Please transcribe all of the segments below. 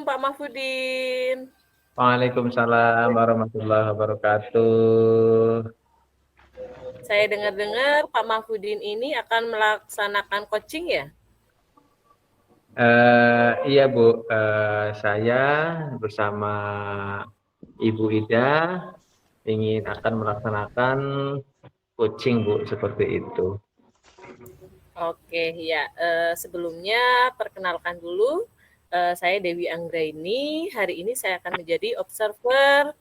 Pak Mahfudin. Waalaikumsalam warahmatullahi wabarakatuh. Saya dengar-dengar Pak Mahfudin ini akan melaksanakan coaching ya? Iya Bu, saya bersama Ibu Ida akan melaksanakan coaching Bu, seperti itu. Oke, ya. Sebelumnya perkenalkan dulu, saya Dewi Anggraini. Hari ini saya akan menjadi observer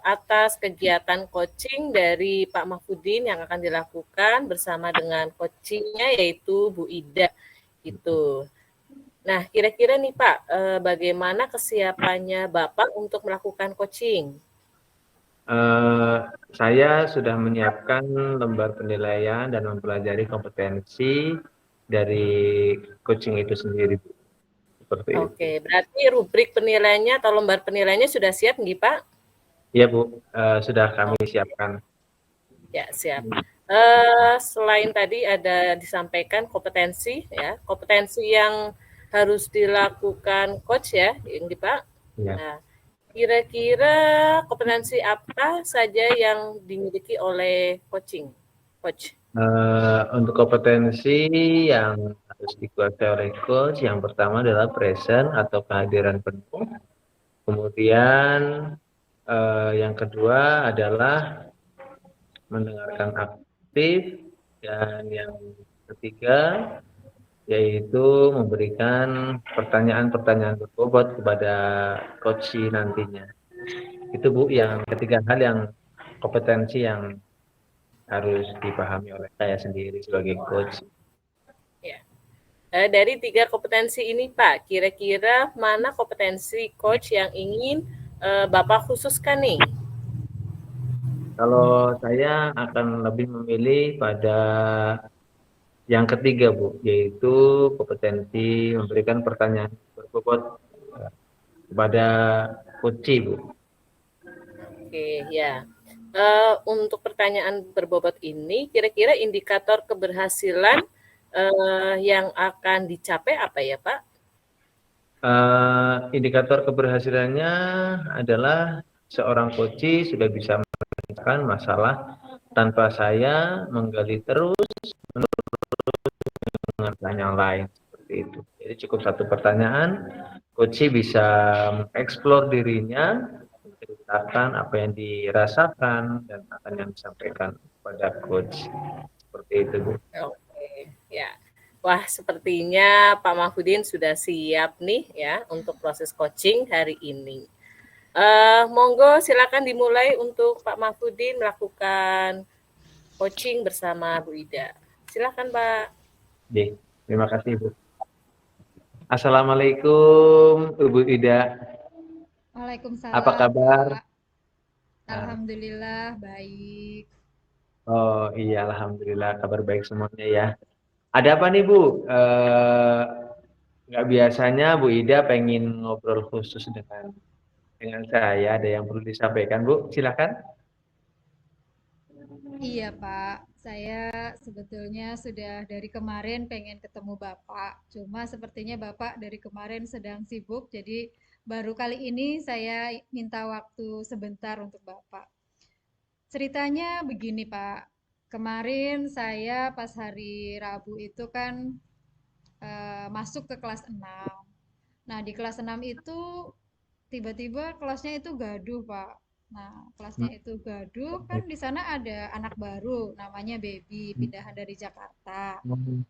atas kegiatan coaching dari Pak Mahfudin yang akan dilakukan bersama dengan coachingnya yaitu Bu Ida. Gitu. Nah, kira-kira nih Pak, bagaimana kesiapannya Bapak untuk melakukan coaching? Eh, saya sudah menyiapkan lembar penilaian dan mempelajari kompetensi dari coaching itu sendiri Bu, seperti itu. Oke, berarti rubrik penilaiannya atau lembar penilaiannya sudah siap nggih Pak? Iya Bu, sudah kami Oke, siapkan. ya siap. Selain tadi ada disampaikan kompetensi ya, kompetensi yang harus dilakukan coach ya, ini Pak. Ya. Nah, kira-kira kompetensi apa saja yang dimiliki oleh coach? Untuk kompetensi yang harus dikuasai oleh coach, yang pertama adalah present atau kehadiran penuh. Kemudian yang kedua adalah mendengarkan aktif, dan yang ketiga yaitu memberikan pertanyaan-pertanyaan berbobot kepada coach nantinya. Itu Bu, yang ketiga hal yang kompetensi yang harus dipahami oleh saya sendiri sebagai coach. Ya. Dari 3 kompetensi ini Pak, kira-kira mana kompetensi coach yang ingin Bapak khususkan nih? Kalau saya akan lebih memilih pada yang ketiga Bu, yaitu kompetensi memberikan pertanyaan berbobot kepada coach Bu. Oke, ya. Untuk pertanyaan berbobot ini, kira-kira indikator keberhasilan yang akan dicapai apa ya, Pak? Indikator keberhasilannya adalah seorang coach sudah bisa menyelesaikan masalah tanpa saya menggali terus dengan pertanyaan lain, seperti itu. Jadi cukup satu pertanyaan, coach bisa mengeksplor dirinya, menceritakan apa yang dirasakan dan akan yang disampaikan kepada coach, seperti itu Bu. Oke, ya. Wah, sepertinya Pak Mahfudin sudah siap nih ya untuk proses coaching hari ini. Monggo silakan dimulai untuk Pak Mahfudin melakukan coaching bersama Bu Ida. Silakan Pak. Oke, terima kasih Bu. Assalamualaikum Ibu Ida. Apa Waalaikumsalam, kabar? Pak. Alhamdulillah baik. Oh iya, alhamdulillah kabar baik semuanya ya. Ada apa nih Bu? Nggak biasanya Bu Ida pengen ngobrol khusus dengan saya. Ada yang perlu disampaikan Bu? Silakan. Iya, Pak. Saya sebetulnya sudah dari kemarin pengen ketemu Bapak. Cuma sepertinya Bapak dari kemarin sedang sibuk, jadi baru kali ini saya minta waktu sebentar untuk Bapak. Ceritanya begini, Pak. Kemarin saya pas hari Rabu itu kan masuk ke kelas 6. Nah, di kelas 6 itu tiba-tiba kelasnya itu gaduh, Pak. Nah, kelasnya itu gaduh, kan di sana ada anak baru namanya Baby, pindahan dari Jakarta.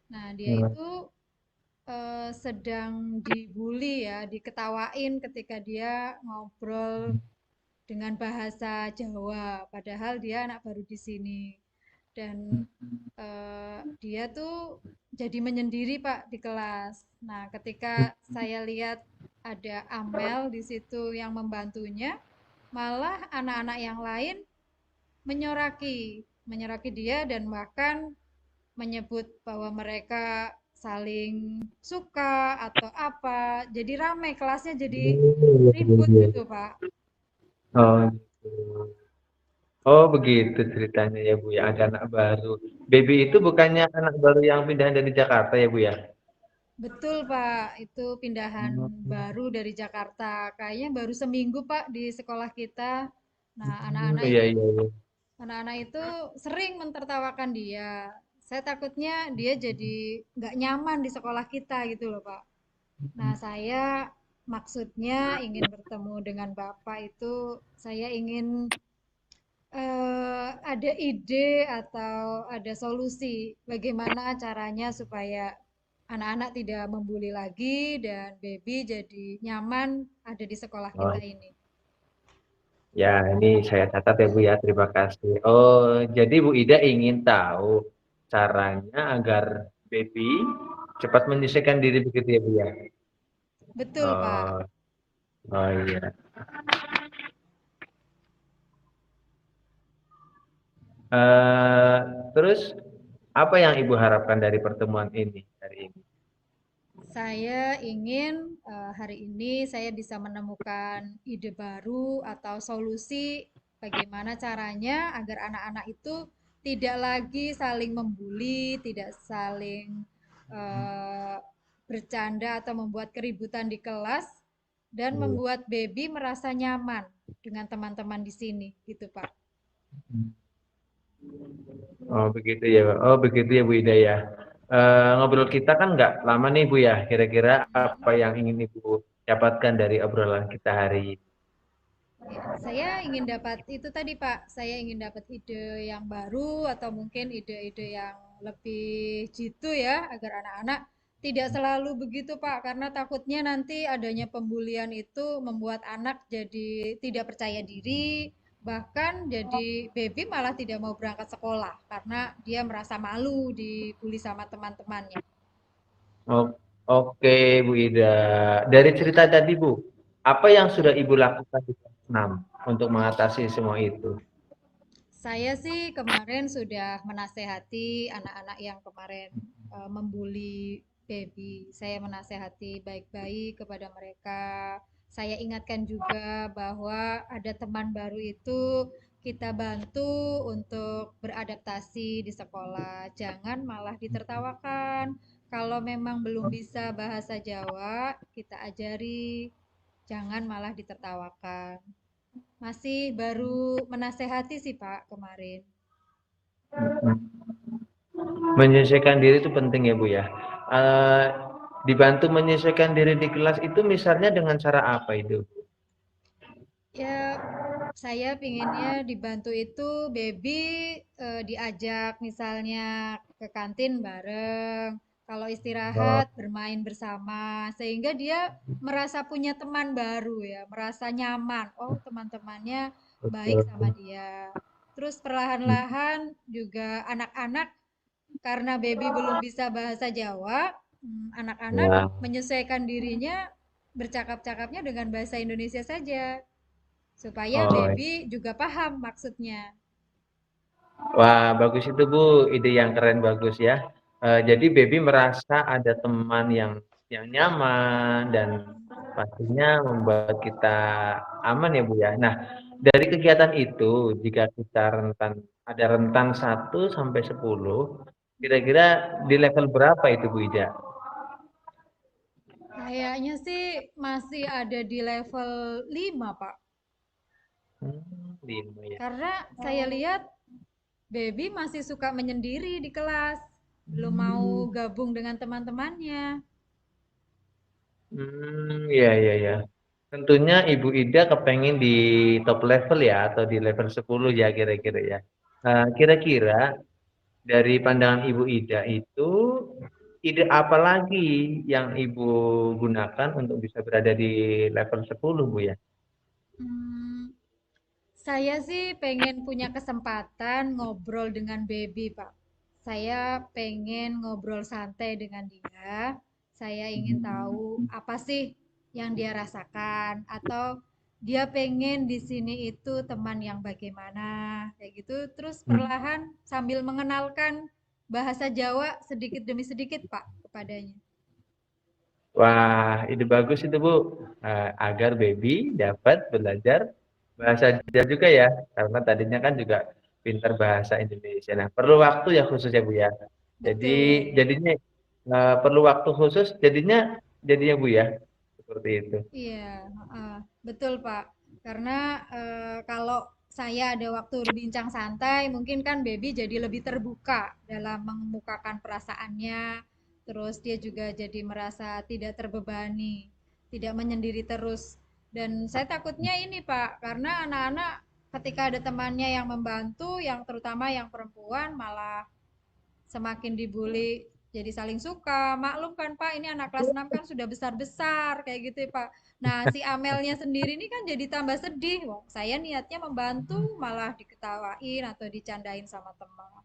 Nah, dia itu sedang dibully ya, diketawain ketika dia ngobrol dengan bahasa Jawa, padahal dia anak baru di sini. Dan dia tuh jadi menyendiri Pak di kelas. Nah, ketika saya lihat ada Amel di situ yang membantunya, malah anak-anak yang lain menyoraki dia dan bahkan menyebut bahwa mereka saling suka atau apa. Jadi ramai kelasnya, jadi ribut gitu Pak. Oh, gitu. Oh begitu ceritanya ya Bu ya. Ada anak baru. Baby itu bukannya anak baru yang pindah dari Jakarta ya Bu ya? Betul, Pak. Itu pindahan baru dari Jakarta. Kayaknya baru seminggu, Pak, di sekolah kita. Nah, Iya, iya, iya. anak-anak itu sering mentertawakan dia. Saya takutnya dia jadi nggak nyaman di sekolah kita gitu loh, Pak. Nah, saya maksudnya ingin bertemu dengan Bapak itu, saya ingin ada ide atau ada solusi bagaimana caranya supaya anak-anak tidak membuli lagi dan baby jadi nyaman ada di sekolah kita Oh, ini. ya, ini saya catat ya Bu ya, terima kasih. Oh, jadi Bu Ida ingin tahu caranya agar baby cepat menyelesaikan diri begitu ya Bu ya? Betul, Pak. Oh, oh iya. Eh, terus apa yang Ibu harapkan dari pertemuan ini hari ini? Saya ingin hari ini saya bisa menemukan ide baru atau solusi bagaimana caranya agar anak-anak itu tidak lagi saling membuli, tidak saling eh, bercanda atau membuat keributan di kelas dan Iya. membuat baby merasa nyaman dengan teman-teman di sini, gitu Pak. Oh begitu ya, oh begitu ya Bu Ida ya. Ngobrol kita kan nggak lama nih Bu ya. Kira-kira apa yang ingin Ibu dapatkan dari obrolan kita hari ini? Ya, saya ingin dapat itu tadi Pak, saya ingin dapat ide yang baru atau mungkin ide-ide yang lebih jitu ya, agar anak-anak tidak selalu begitu Pak, karena takutnya nanti adanya pembulian itu membuat anak jadi tidak percaya diri, bahkan jadi baby malah tidak mau berangkat sekolah karena dia merasa malu dibully sama teman-temannya. Oh, oke Bu Ida. Dari cerita tadi Bu, apa yang sudah Ibu lakukan di kelas 6 untuk mengatasi semua itu? Saya sih kemarin sudah menasehati anak-anak yang kemarin membuli baby. Saya menasehati baik-baik kepada mereka. Saya ingatkan juga bahwa ada teman baru itu kita bantu untuk beradaptasi di sekolah. Jangan malah ditertawakan. Kalau memang belum bisa bahasa Jawa, kita ajari. Jangan malah ditertawakan. Masih baru menasehati sih Pak kemarin. Menyesuaikan diri itu penting ya Bu ya. Eh, dibantu menyesuaikan diri di kelas itu misalnya dengan cara apa itu? Ya, saya pinginnya dibantu itu baby diajak misalnya ke kantin bareng. Kalau Oh, istirahat bermain bersama sehingga dia merasa punya teman baru ya, merasa nyaman. Oh, teman-temannya baik sama betul. dia. Terus perlahan-lahan juga anak-anak karena baby belum bisa bahasa Jawa, anak-anak Ya. menyesuaikan dirinya bercakap-cakapnya dengan bahasa Indonesia saja, supaya Oh, baby juga paham maksudnya. wah, bagus itu Bu, ide yang keren bagus ya. Jadi baby merasa ada teman yang nyaman dan pastinya membuat kita aman ya Bu ya. Nah, dari kegiatan itu jika kita ada rentan 1 sampai 10, kira-kira di level berapa itu Bu Ida? Kayaknya sih masih ada di level 5 Pak. 5 ya. Karena saya lihat baby masih suka menyendiri di kelas, belum mau gabung dengan teman-temannya. Iya, iya, iya. Tentunya Ibu Ida kepengen di top level ya atau di level 10 ya kira-kira ya. Kira-kira dari pandangan Ibu Ida itu ide apa lagi yang Ibu gunakan untuk bisa berada di level 10 Bu ya? Hmm, saya sih pengen punya kesempatan ngobrol dengan baby, Pak. Saya pengen ngobrol santai dengan dia. Saya ingin tahu apa sih yang dia rasakan atau dia pengen di sini itu teman yang bagaimana, kayak gitu. Terus perlahan sambil mengenalkan bahasa Jawa sedikit demi sedikit, Pak, kepadanya. Wah, ide bagus itu Bu. Agar baby dapat belajar bahasa Jawa juga ya, karena tadinya kan juga pintar bahasa Indonesia. Nah, perlu waktu ya khususnya Bu ya. Jadi Betul. jadinya perlu waktu khusus jadinya Bu ya, seperti itu. Iya, betul Pak. Karena kalau saya ada waktu berbincang santai, mungkin kan baby jadi lebih terbuka dalam mengemukakan perasaannya. Terus dia juga jadi merasa tidak terbebani, tidak menyendiri terus. Dan saya takutnya ini Pak, karena anak-anak ketika ada temannya yang membantu, yang terutama yang perempuan malah semakin dibully jadi saling suka. Maklum kan Pak, ini anak kelas 6 kan sudah besar-besar kayak gitu ya Pak. Nah, si Amelnya sendiri ini kan jadi tambah sedih. Wah, saya niatnya membantu malah diketawain atau dicandain sama teman.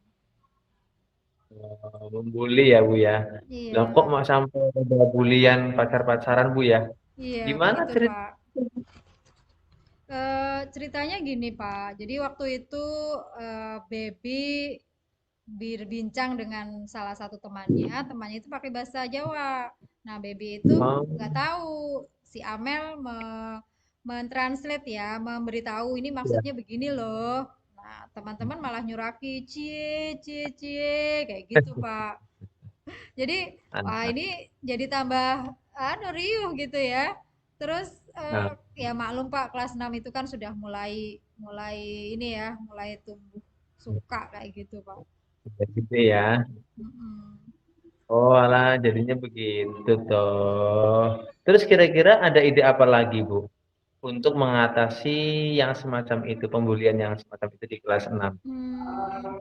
Membuli ya Bu ya. Loh kok Iya, mau sampai ada bulian pacar-pacaran Bu ya? iya Gimana begitu cerita? Pak. Ceritanya gini Pak, jadi waktu itu Baby berbincang dengan salah satu temannya itu pakai bahasa Jawa. Nah, Baby itu Oh, nggak tahu si Amel mentranslate ya, memberitahu ini ya. maksudnya begini loh. Nah, teman-teman malah nyuraki cie cie cie kayak gitu, Pak. Jadi, wah Anak. ini jadi tambah riuh gitu ya. Terus Nah, ya maklum Pak, kelas 6 itu kan sudah mulai mulai ini ya, mulai tumbuh suka kayak gitu, Pak. gitu ya. Mm-mm. Oh, alah, jadinya begitu toh. Terus kira-kira ada ide apa lagi, Bu, untuk mengatasi yang semacam itu, pembulian yang semacam itu di kelas 6? Hmm,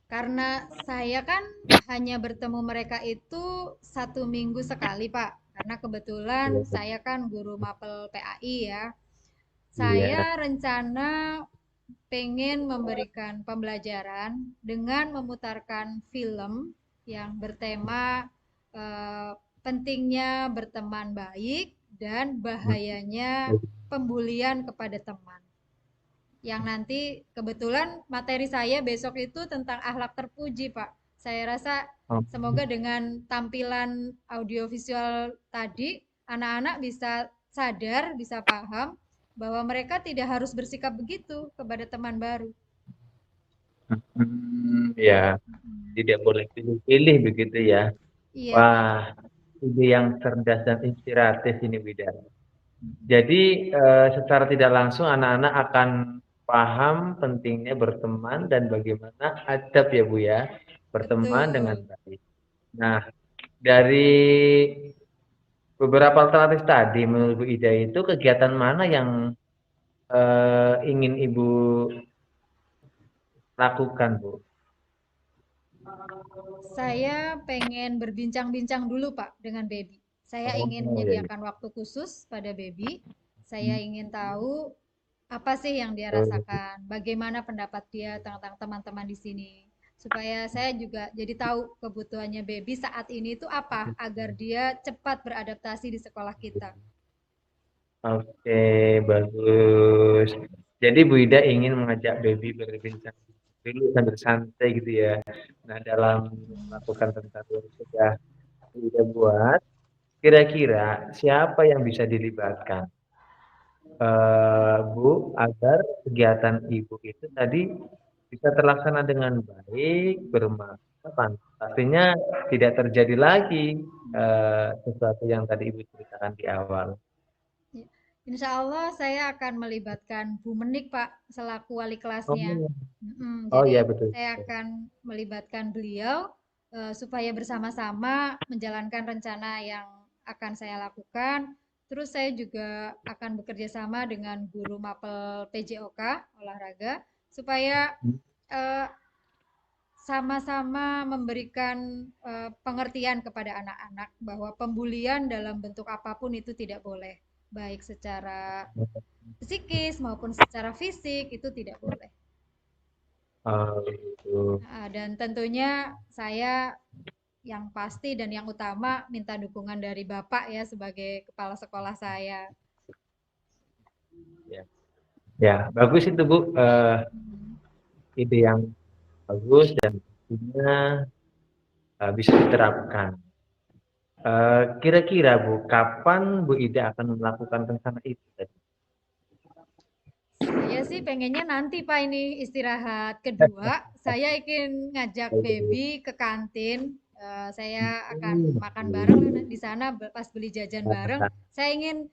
karena saya kan hanya bertemu mereka itu 1 minggu sekali, Pak. Karena kebetulan Iya. saya kan guru mapel PAI ya. Iya. Saya rencana pengen memberikan pembelajaran dengan memutarkan film yang bertema pentingnya berteman baik dan bahayanya pembulian kepada teman. Yang nanti kebetulan materi saya besok itu tentang akhlak terpuji, Pak. Saya rasa Oh, semoga dengan tampilan audiovisual tadi, anak-anak bisa sadar, bisa paham bahwa mereka tidak harus bersikap begitu kepada teman baru. ya, Mm-mm. tidak boleh pilih-pilih begitu ya. Iya, Pak. Wah, ide yang cerdas dan inspiratif ini, Wida. Mm-mm. Jadi, secara tidak langsung anak-anak akan paham pentingnya berteman dan bagaimana adab ya, Bu ya, berteman dengan Betul. baik. Nah, dari beberapa alternatif tadi menurut Bu Ida itu kegiatan mana yang ingin Ibu lakukan, Bu? Saya pengen berbincang-bincang dulu, Pak, dengan Baby. Saya ingin Oh, iya, iya. menyediakan waktu khusus pada Baby. Saya ingin tahu apa sih yang dia Oh, rasakan, bagaimana pendapat dia tentang teman-teman di sini. Supaya saya juga jadi tahu kebutuhannya Baby saat ini itu apa, agar dia cepat beradaptasi di sekolah kita. oke, bagus. Jadi Bu Ida ingin mengajak baby berbincang dulu sambil santai gitu ya. Nah, dalam melakukan tentang yang sudah Bu Ida buat, kira-kira siapa yang bisa dilibatkan, Bu, agar kegiatan Ibu itu tadi bisa terlaksana dengan baik, bermanfaat. Pastinya tidak terjadi lagi sesuatu yang tadi Ibu ceritakan di awal. Ya. Insya Allah saya akan melibatkan Bu Menik, Pak, selaku wali kelasnya. Oh, oh Jadi ya betul. saya akan melibatkan beliau supaya bersama-sama menjalankan rencana yang akan saya lakukan. Terus saya juga akan bekerja sama dengan guru mapel PJOK olahraga supaya eh, sama-sama memberikan pengertian kepada anak-anak bahwa pembulian dalam bentuk apapun itu tidak boleh, baik secara psikis maupun secara fisik itu tidak boleh. Gitu. Dan tentunya saya yang pasti dan yang utama minta dukungan dari Bapak ya sebagai kepala sekolah saya. Ya, ya bagus itu Bu. Ide yang bagus dan tentunya bisa diterapkan. Kira-kira Bu, kapan Bu Ida akan melakukan rencana itu tadi? Saya sih pengennya nanti Pak ini istirahat kedua, saya ingin ngajak baby ke kantin Saya akan makan bareng di sana pas beli jajan bareng. Saya ingin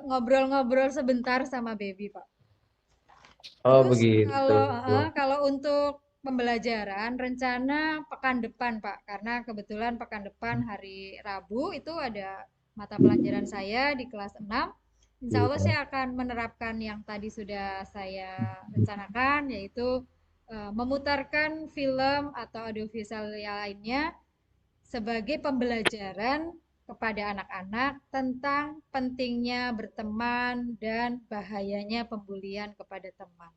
ngobrol-ngobrol sebentar sama baby, Pak. Oh Terus begitu. kalau untuk pembelajaran rencana pekan depan, Pak, karena kebetulan pekan depan hari Rabu itu ada mata pelajaran saya di kelas 6. Insya Allah Iya. saya akan menerapkan yang tadi sudah saya rencanakan, yaitu memutarkan film atau audiovisual lainnya sebagai pembelajaran kepada anak-anak tentang pentingnya berteman dan bahayanya pembulian kepada teman.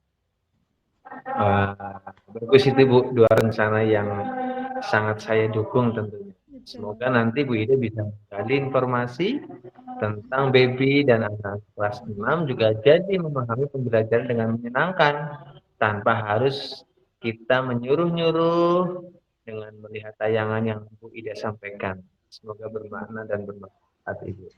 Bagus itu Bu, dua rencana yang sangat saya dukung tentunya. Semoga Betul. nanti Bu Ida bisa menggali informasi tentang baby dan anak kelas 6 juga jadi memahami pembelajaran dengan menyenangkan tanpa harus kita menyuruh-nyuruh dengan melihat tayangan yang Bu Ida sampaikan. Semoga bermakna dan bermanfaat Ibu.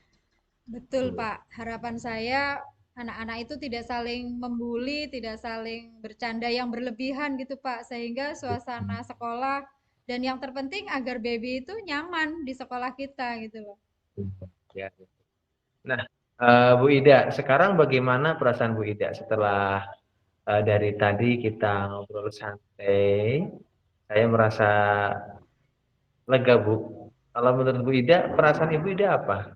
Betul, Pak. Harapan saya anak-anak itu tidak saling membuli, tidak saling bercanda yang berlebihan gitu, Pak, sehingga suasana sekolah dan yang terpenting agar baby itu nyaman di sekolah kita gitu loh. Ya. Nah, Bu Ida, sekarang bagaimana perasaan Bu Ida setelah dari tadi kita ngobrol santai? Saya merasa lega, Bu. Kalau menurut Bu Ida, perasaan Ibu Ida apa?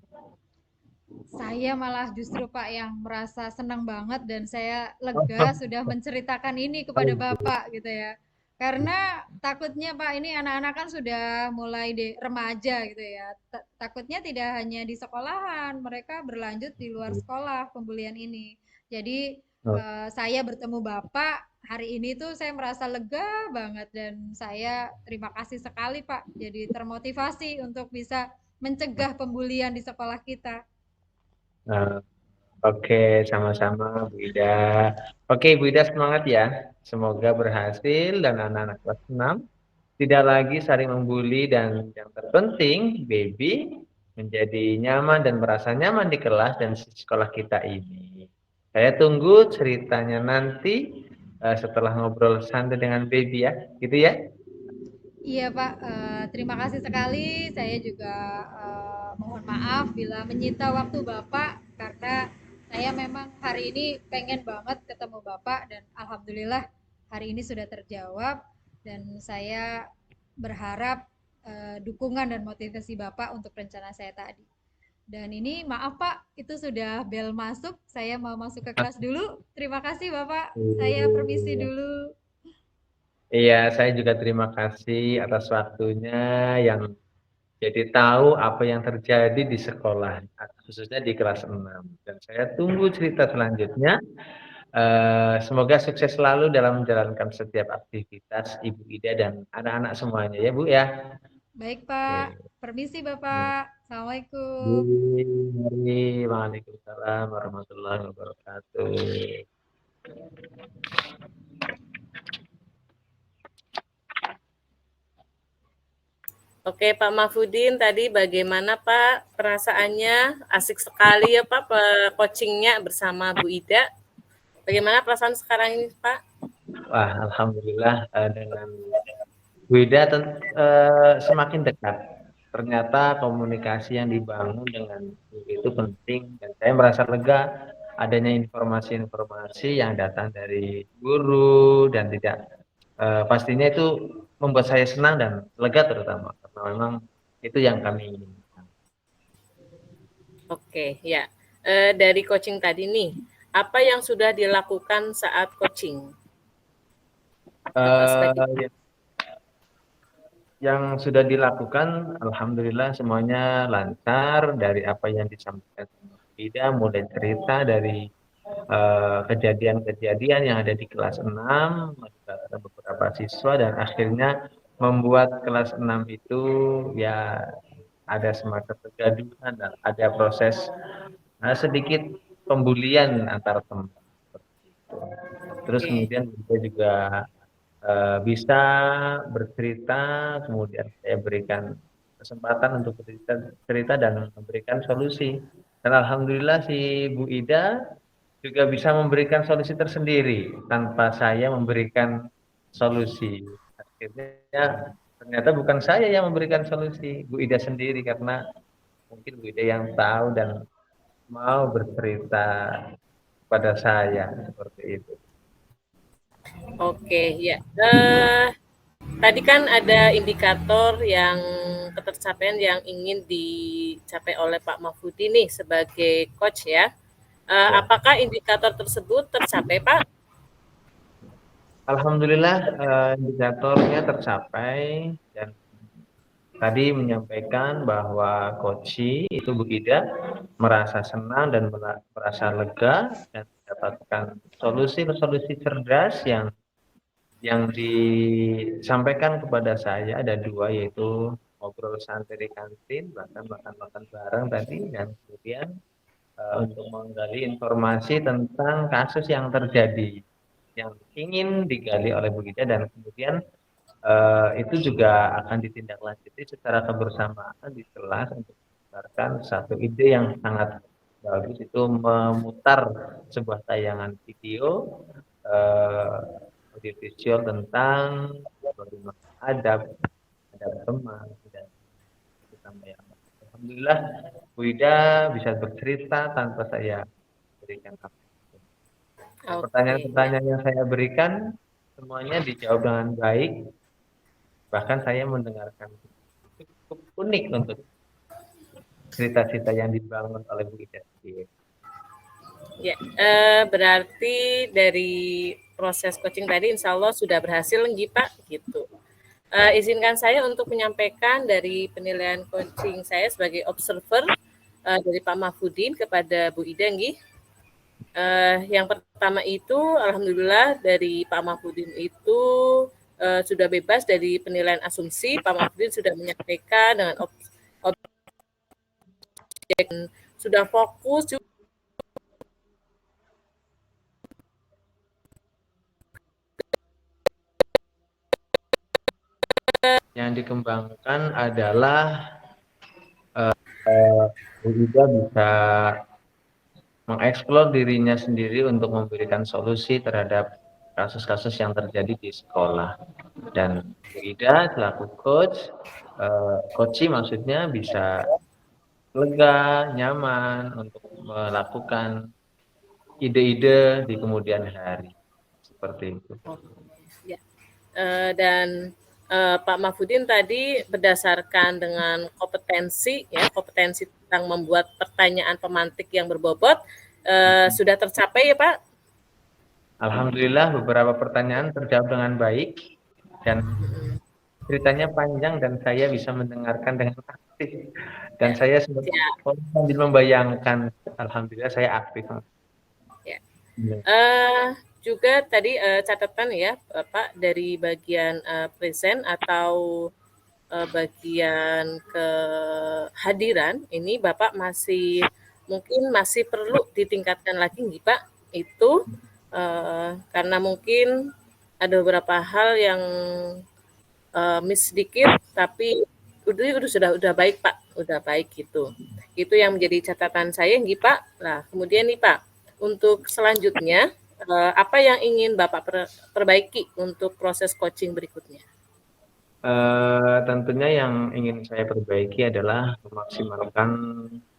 Saya malah justru Pak yang merasa senang banget dan saya lega sudah menceritakan ini kepada Bapak gitu ya. Karena takutnya Pak ini anak-anak kan sudah mulai remaja gitu ya. Takutnya tidak hanya di sekolahan, mereka berlanjut di luar sekolah pembulian ini. Jadi saya bertemu Bapak hari ini tuh saya merasa lega banget dan saya terima kasih sekali Pak. Jadi termotivasi untuk bisa mencegah pembulian di sekolah kita. Nah, oke, sama-sama Bu Ida. Oke, Bu Ida semangat ya. Semoga berhasil dan anak-anak kelas 6 tidak lagi saling membuli dan yang terpenting baby menjadi nyaman dan merasa nyaman di kelas dan di sekolah kita ini. Saya tunggu ceritanya nanti setelah ngobrol santai dengan baby ya, gitu ya. Iya Pak, terima kasih sekali. Saya juga mohon maaf bila menyita waktu Bapak karena saya memang hari ini pengen banget ketemu Bapak dan alhamdulillah hari ini sudah terjawab dan saya berharap dukungan dan motivasi Bapak untuk rencana saya tadi. Dan ini maaf Pak, itu sudah bel masuk. Saya mau masuk ke kelas dulu. Terima kasih Bapak. Saya permisi Iya. dulu. Iya, saya juga terima kasih atas waktunya yang jadi tahu apa yang terjadi di sekolah, khususnya di kelas 6. Dan saya tunggu cerita selanjutnya. Semoga sukses selalu dalam menjalankan setiap aktivitas Ibu Ida dan anak-anak semuanya ya Bu ya. Baik Pak, Oke. permisi Bapak. Assalamualaikum. Mari, Waalaikumsalam warahmatullahi wabarakatuh. Oke, Pak Mahfudin, tadi bagaimana Pak perasaannya? Asik sekali ya Pak coachingnya bersama Bu Ida. Bagaimana perasaan sekarang ini Pak? Wah, alhamdulillah dengan Bu Ida semakin dekat. Ternyata komunikasi yang dibangun dengan Bu itu penting dan saya merasa lega adanya informasi-informasi yang datang dari guru dan tidak pastinya itu membuat saya senang dan lega terutama karena memang itu yang kami inginkan. Oke, ya. Dari coaching tadi nih, apa yang sudah dilakukan saat coaching? Yang sudah dilakukan, alhamdulillah semuanya lancar dari apa yang disampaikan Ida, mulai cerita dari kejadian-kejadian yang ada di kelas 6, ada beberapa siswa dan akhirnya membuat kelas 6 itu ya ada semacam kegaduhan dan ada proses sedikit pembulian antar teman. Terus kemudian kita juga bisa bercerita, kemudian saya berikan kesempatan untuk cerita dan memberikan solusi. Dan alhamdulillah si Bu Ida juga bisa memberikan solusi tersendiri tanpa saya memberikan solusi. Akhirnya ternyata bukan saya yang memberikan solusi, Bu Ida sendiri, karena mungkin Bu Ida yang tahu dan mau bercerita pada saya seperti itu. Oke, ya. Tadi kan ada indikator yang ketercapaian yang ingin dicapai oleh Pak Mahfudi nih sebagai coach ya. Ya. Apakah indikator tersebut tercapai, Pak? Alhamdulillah indikatornya tercapai, dan tadi menyampaikan bahwa Koci itu Bu Ida merasa senang dan merasa lega dan mendapatkan solusi-solusi cerdas yang disampaikan kepada saya. Ada dua, yaitu ngobrol santai di kantin, bahkan makan-makan bareng tadi, dan kemudian untuk menggali informasi tentang kasus yang terjadi yang ingin digali oleh Bu Ida, dan kemudian itu juga akan ditindaklanjuti secara kebersamaan di kelas untuk mengeluarkan satu ide yang sangat bagus, itu memutar sebuah tayangan video eh, audiovisual tentang bagaimana adab teman dan bersama yang baik. Alhamdulillah Bu Ida bisa bercerita tanpa saya berikan apa. Oke, ya. Pertanyaan-pertanyaan yang saya berikan semuanya dijawab dengan baik. Bahkan saya mendengarkan cukup unik untuk cerita-cerita yang dibangun oleh Bu Ida sendiri. Ya, berarti dari proses coaching tadi insya Allah sudah berhasil nggih Pak, gitu. Izinkan saya untuk menyampaikan dari penilaian coaching saya sebagai observer dari Pak Mahfudin kepada Bu Ida nggih. Yang pertama itu alhamdulillah dari Pak Mahfudin itu sudah bebas dari penilaian asumsi. Pak Mahfudin sudah menyampaikan dengan objek, sudah fokus juga Yang dikembangkan adalah Bu Ida bisa mengeksplor dirinya sendiri untuk memberikan solusi terhadap kasus-kasus yang terjadi di sekolah. Dan Bu Ida selaku coach, coaching maksudnya, bisa lega, nyaman untuk melakukan ide-ide di kemudian hari. Seperti itu. ya. Dan Pak Mahfudin tadi berdasarkan dengan kompetensi ya, kompetensi tentang membuat pertanyaan pemantik yang berbobot sudah tercapai ya Pak? Alhamdulillah beberapa pertanyaan terjawab dengan baik, dan ceritanya panjang dan saya bisa mendengarkan dengan aktif, dan Ya, saya sempat ya, sambil membayangkan. Alhamdulillah saya aktif. ya. Juga tadi catatan ya Pak dari bagian present atau bagian kehadiran ini Bapak mungkin masih perlu ditingkatkan lagi nih Pak, itu karena mungkin ada beberapa hal yang miss sedikit, tapi sudah baik Pak, udah baik gitu. Itu yang menjadi catatan saya nih Pak. Nah kemudian nih Pak, untuk selanjutnya apa yang ingin Bapak perbaiki untuk proses coaching berikutnya? Tentunya yang ingin saya perbaiki adalah memaksimalkan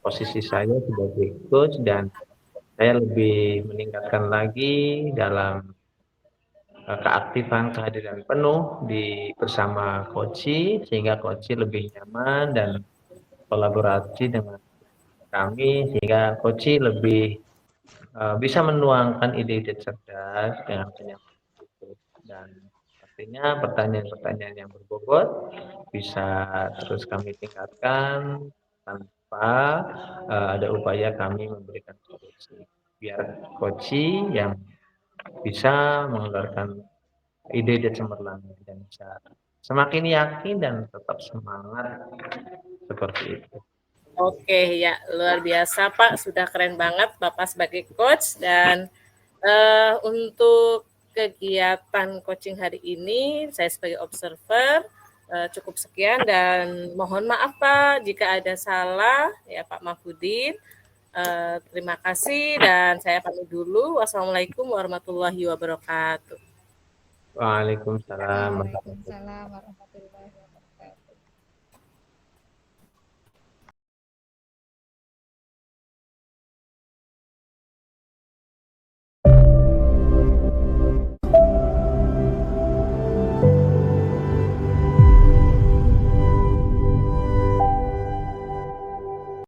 posisi saya sebagai coach, dan saya lebih meningkatkan lagi dalam keaktifan kehadiran penuh bersama coach, sehingga coach lebih nyaman dan kolaborasi dengan kami, sehingga coach lebih bisa menuangkan ide-ide cerdas dengan penyampaian. Dan artinya pertanyaan-pertanyaan yang berbobot bisa terus kami tingkatkan tanpa ada upaya kami memberikan solusi, biar coach yang bisa mengeluarkan ide-ide cemerlang dan bisa semakin yakin dan tetap semangat, seperti itu. Oke, ya luar biasa Pak, sudah keren banget Bapak sebagai coach. Dan untuk kegiatan coaching hari ini saya sebagai observer cukup sekian, dan mohon maaf Pak jika ada salah ya Pak Mahfudin. Terima kasih dan saya pamit dulu. Wassalamualaikum warahmatullahi wabarakatuh. Waalaikumsalam. Waalaikumsalam warahmatullahi wabarakatuh.